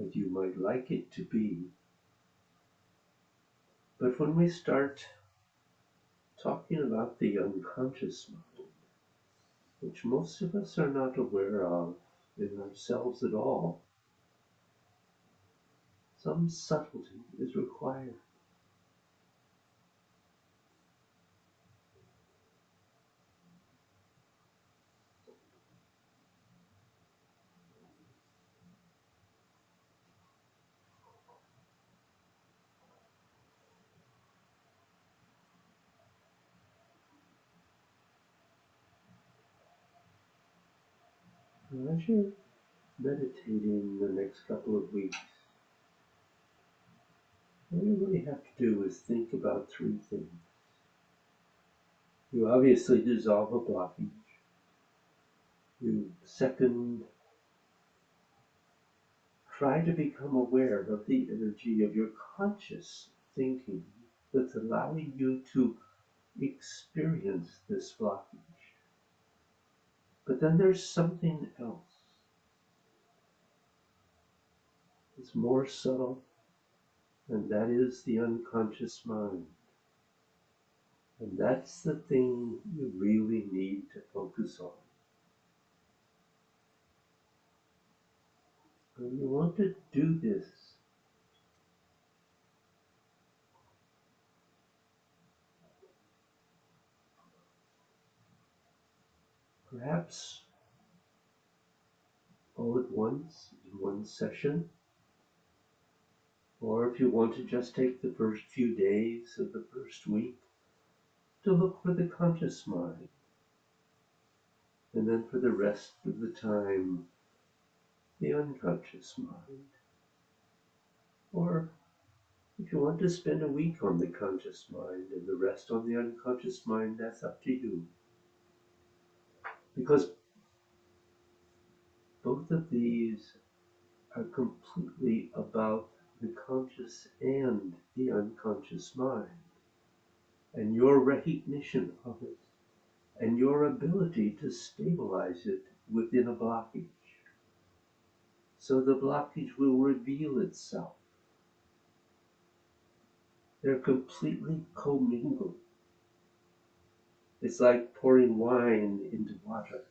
as you might like it to be. But when we start talking about the unconscious mind, which most of us are not aware of in ourselves at all, some subtlety is required. And as you're meditating the next couple of weeks, all you really have to do is think about three things. You obviously dissolve a blockage. You, second, try to become aware of the energy of your conscious thinking that's allowing you to experience this blockage. But then there's something else. It's more subtle, and that is the unconscious mind. And that's the thing you really need to focus on. And you want to do this perhaps all at once in one session, or if you want to just take the first few days of the first week to look for the conscious mind, and then for the rest of the time, the unconscious mind. Or if you want to spend a week on the conscious mind and the rest on the unconscious mind, that's up to you. Because both of these are completely about the conscious and the unconscious mind, and your recognition of it, and your ability to stabilize it within a blockage. So the blockage will reveal itself. They're completely commingled. It's like pouring wine into water.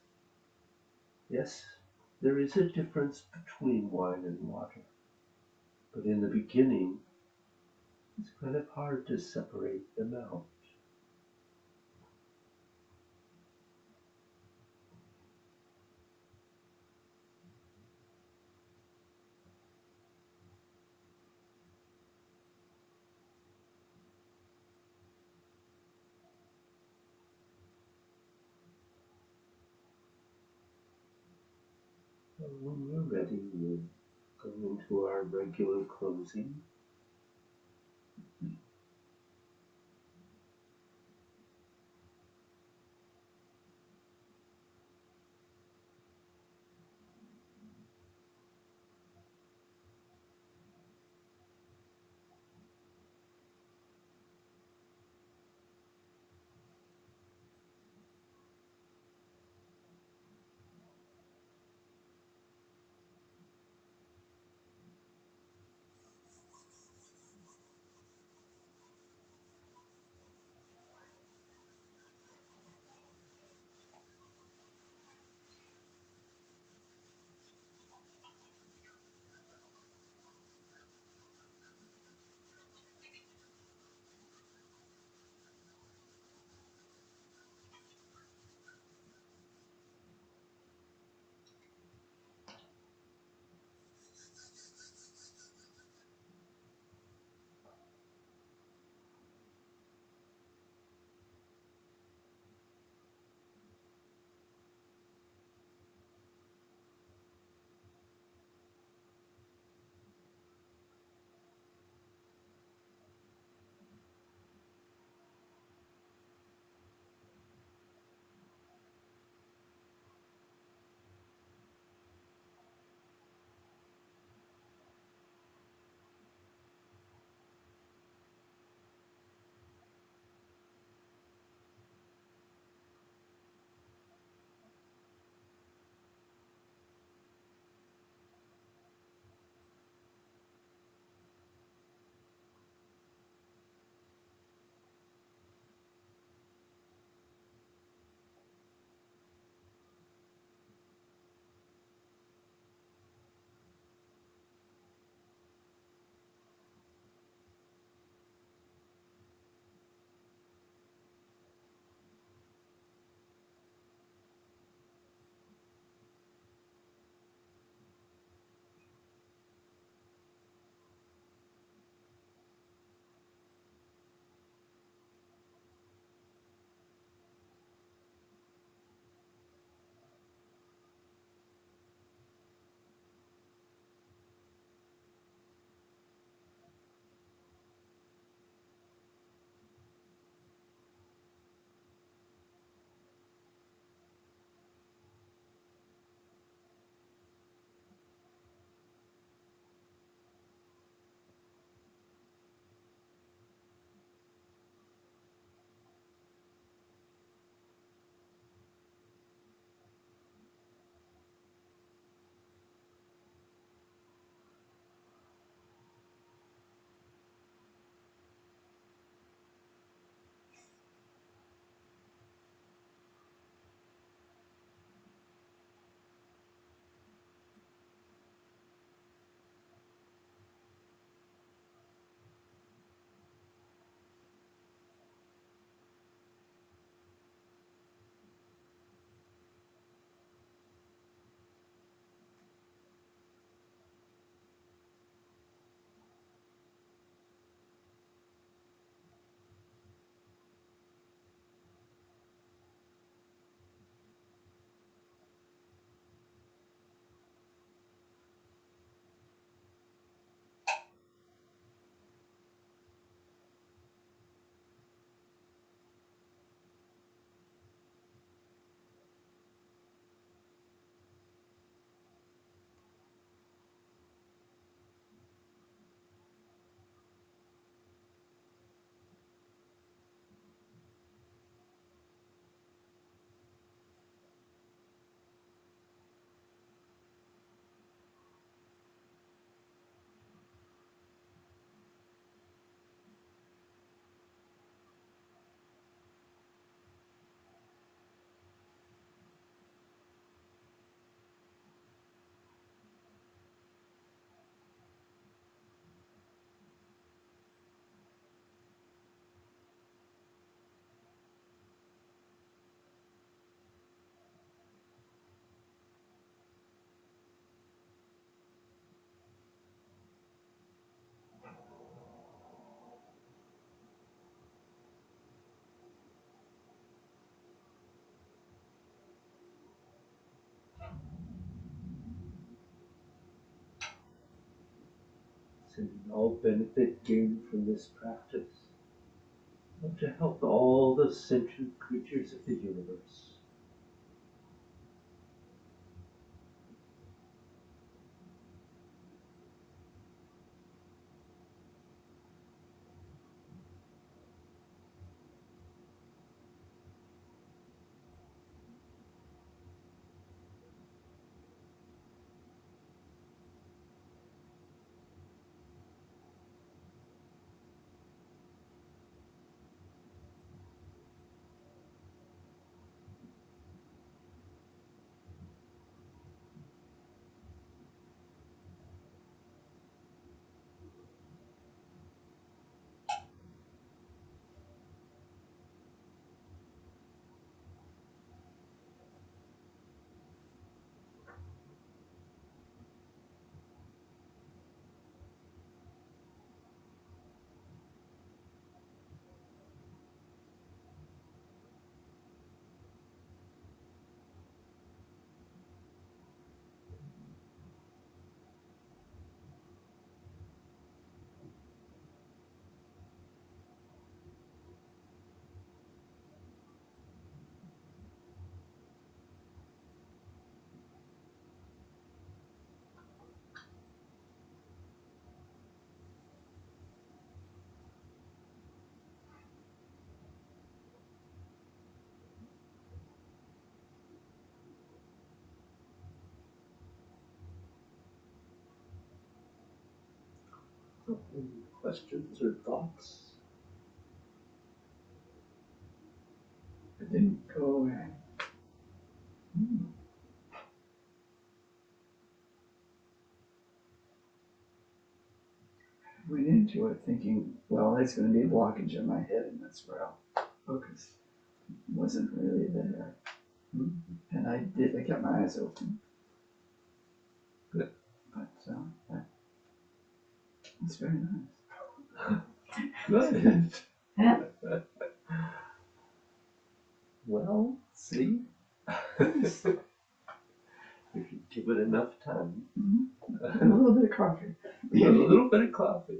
Yes, there is a difference between wine and water, but in the beginning, it's kind of hard to separate them out. So when you're ready, we'll go into our regular closing. and all benefit gained from this practice and to help all the sentient creatures of the universe. Any questions or thoughts? It didn't go away. Hmm. Went into it thinking, well, that's going to be a blockage in my head, and that's where I'll focus. It wasn't really there. And I kept my eyes open. Good. But it's very nice. Good. Well, see? If you give it enough time. And a little bit of coffee. A little bit of coffee.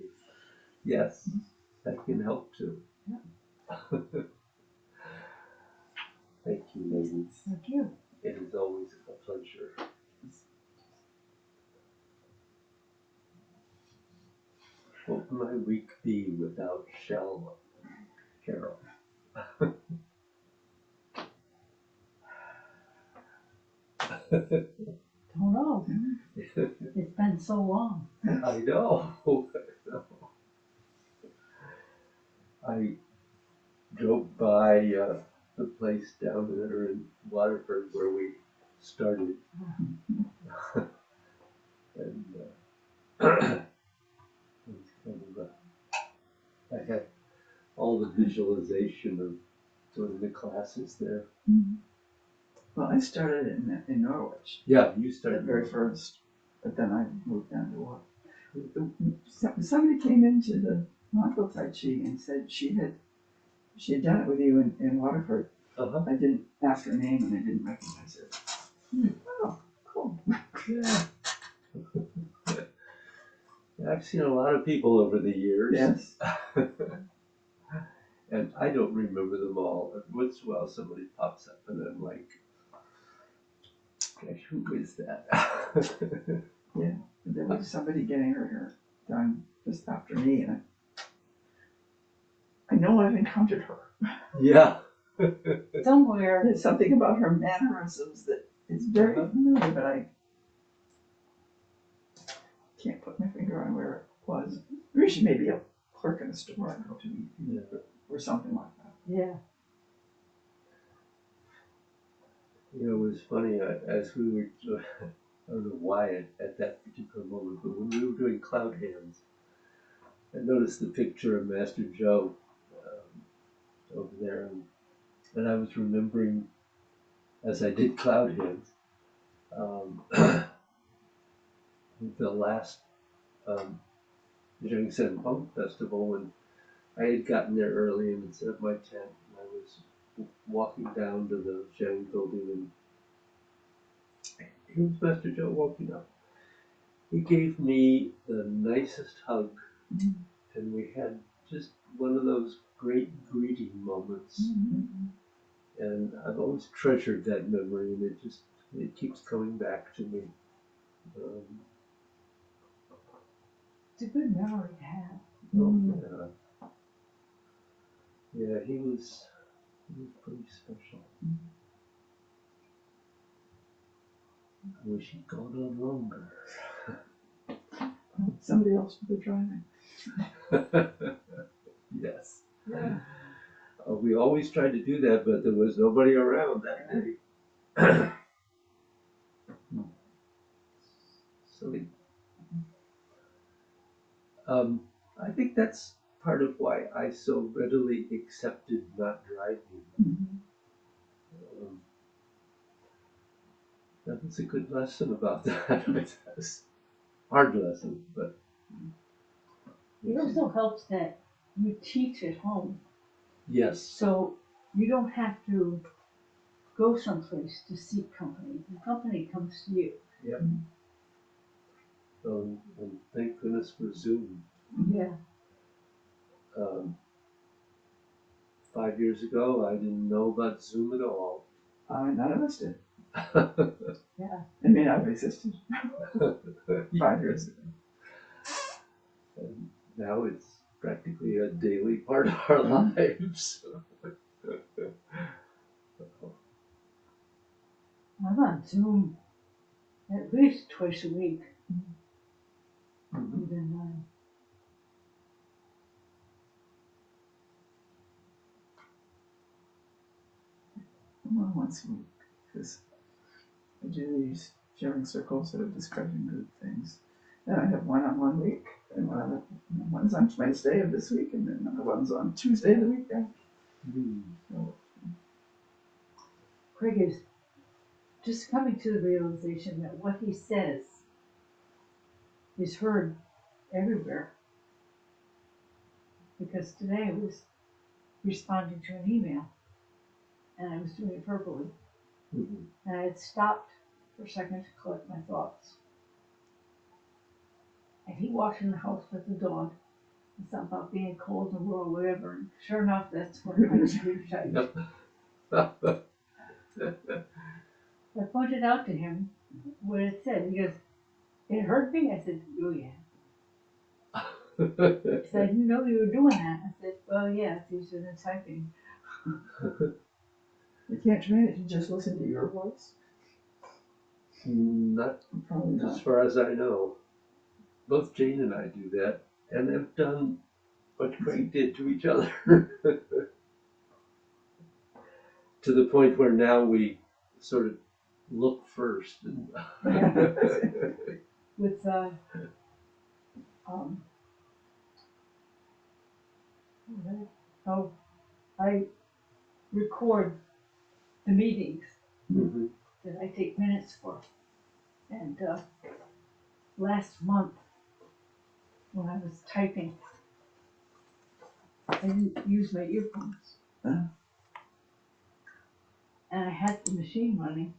Yes, that can help too. Thank you, ladies. Thank you. It is always a pleasure. What would my week be without Shell and Carol? Don't know. It's been so long. I know. I drove by the place down there in Waterford where we started. And it was kind of I had all the visualization of doing the classes there. Well, I started in Norwich. Yeah, you At started very first, but then I moved down to what? Somebody came into the Mako Tai Chi and said she had done it with you in Waterford. Uh-huh. I didn't ask her name and I didn't recognize her. Oh, cool. Yeah. I've seen a lot of people over the years. Yes. And I don't remember them all. Every once in a while somebody pops up and I'm like, gosh, who is that? Yeah. There was somebody getting her hair done just after me, and I know I've encountered her. Yeah. Somewhere. There's something about her mannerisms that is very familiar, but I can't put my finger on where it was. Maybe she may be a clerk in a store, I don't know, Yeah. or something like that. Yeah. You know, it was funny, as we were, I don't know why at that particular moment, but when we were doing cloud hands, I noticed the picture of Master Joe over there, and I was remembering as I did cloud hands, the last Jungsen Punk Festival when I had gotten there early and had set up my tent, and I was walking down to the Zhang building, and here was Master Joe walking up. He gave me the nicest hug, Mhm. and we had just one of those great greeting moments. Mhm. And I've always treasured that memory, and it keeps coming back to me. Um, It's a good memory to have. oh, yeah, he was pretty special. I wish he'd gone on longer. Somebody else for the driving. Yes. Yeah. We always tried to do that, but there was nobody around that day. Silly. I think that's part of why I so readily accepted not driving. Mhm. Um, that was a good lesson about that, I guess. Hard lesson, but. It also helps that you teach at home, Yes. so you don't have to go someplace to seek company. The company comes to you. Yep. And thank goodness for Zoom. Yeah. 5 years ago, I didn't know about Zoom at all. None of us did. Yeah. It may not have existed 5 years ago. And now it's practically a daily part of our lives. I'm on Zoom at least twice a week. Mhm. Even Well, once a week, because I do these sharing circles that are describing good things. And I have one on 1 week, and one's on Wednesday of this week, and then another one's on Tuesday of the week after. Mhm. So, Craig is just coming to the realization that what he says is heard everywhere. Because today I was responding to an email, and I was doing it verbally. Mhm. And I had stopped for a second to collect my thoughts. And he walked in the house with the dog. And something about being cold and raw, whatever. And sure enough, that's what I typed. Yep. I pointed out to him what it said. He goes, "It hurt me?" I said, "Oh, yeah." He said, "I didn't know you were doing that." I said, "Well, yeah, it's easier than typing." you can't train it to just listen to your voice. Not Probably as not. far as I know. Both Jane and I do that, and have done what Craig did to each other. To the point where now we sort of look first. And With, um, oh, I record the meetings Mhm. that I take minutes for. And last month, when I was typing, I didn't use my earphones. Uh. And I had the machine running.